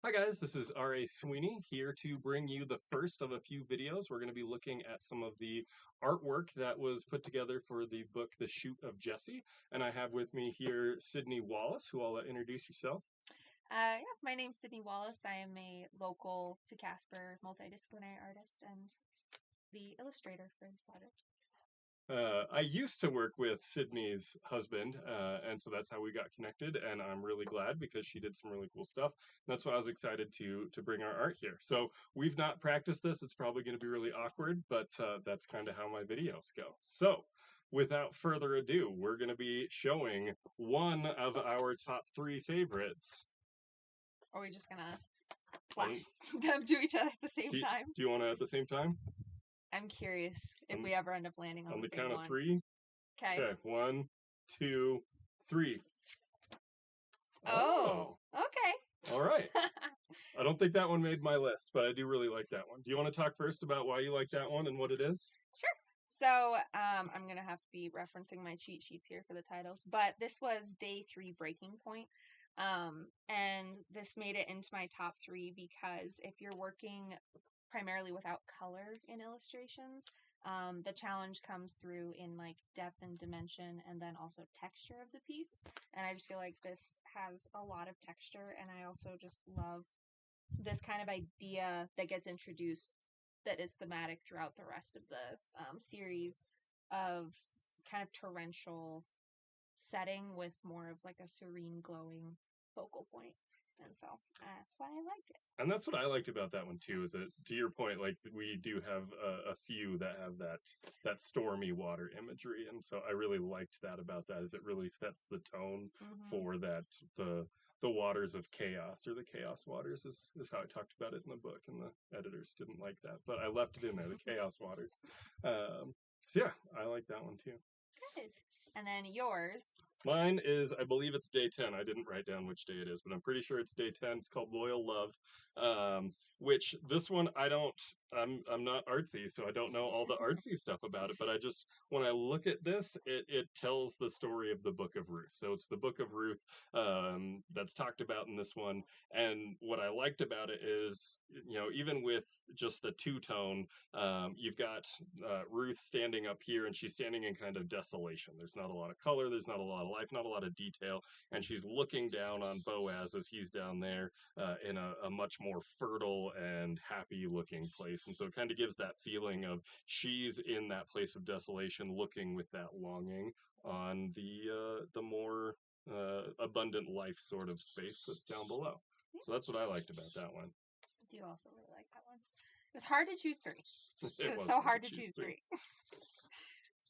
Hi guys, this is R.A. Sweeney here to bring you the first of a few videos. We're going to be looking at some of the artwork that was put together for the book The Shoot of Jesse. And I have with me here Sydney Wallace, who I'll let introduce yourself. My name's Sydney Wallace. I am a local to Casper multidisciplinary artist and the illustrator for this project. I used to work with Sydney's husband, and so that's how we got connected, and I'm really glad because she did some really cool stuff. That's why I was excited to bring our art here. So we've not practiced this. It's probably going to be really awkward, but that's kind of how my videos go. So without further ado, we're going to be showing one of our top 3 favorites. Are we just gonna flash them to each other at the same time? Do you want to at the same time? I'm curious if we ever end up landing on the same count one. of 3. Okay, 1, 2, 3. Oh, okay. All right. I don't think that one made my list, but I do really like that one. Do you want to talk first about why you like that one and what it is? Sure. So I'm going to have to be referencing my cheat sheets here for the titles, but this was day 3 breaking point. And this made it into my top 3 because if you're working primarily without color in illustrations, the challenge comes through in like depth and dimension and then also texture of the piece. And I just feel like this has a lot of texture, and I also just love this kind of idea that gets introduced that is thematic throughout the rest of the series of kind of torrential setting with more of like a serene, glowing focal point. And so that's why I liked it. And that's what I liked about that one too, is that, to your point, like we do have a few that have that stormy water imagery, and so I really liked that about that, is it really sets the tone for that, the waters of chaos, or the chaos waters is how I talked about it in the book, and the editors didn't like that, but I left it in there, the chaos waters. So yeah, I like that one too. Good. And then yours. Mine is, I believe it's day 10. I didn't write down which day it is, but I'm pretty sure it's day 10. It's called Loyal Love, which this one I'm not artsy, so I don't know all the artsy stuff about it, but I just, when I look at this, it tells the story of the Book of Ruth. So it's the Book of Ruth that's talked about in this one, and what I liked about it is, even with just the two-tone, you've got Ruth standing up here, and she's standing in kind of desolation. There's not a lot of color, there's not a lot of life, not a lot of detail, and she's looking down on Boaz as he's down there in a much more fertile and happy looking place. And so it kind of gives that feeling of she's in that place of desolation, looking with that longing on the more abundant life sort of space that's down below. So that's what I liked about that one. I do also really like that one. It was hard to choose 3. It was so hard to choose 3.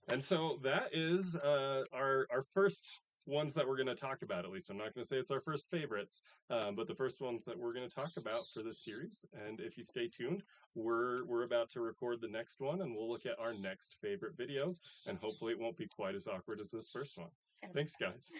And so that is our first ones that we're going to talk about. At least I'm not going to say it's our first favorites, but the first ones that we're going to talk about for this series. And if you stay tuned, we're about to record the next one, and we'll look at our next favorite videos, and hopefully it won't be quite as awkward as this first one. Thanks, guys.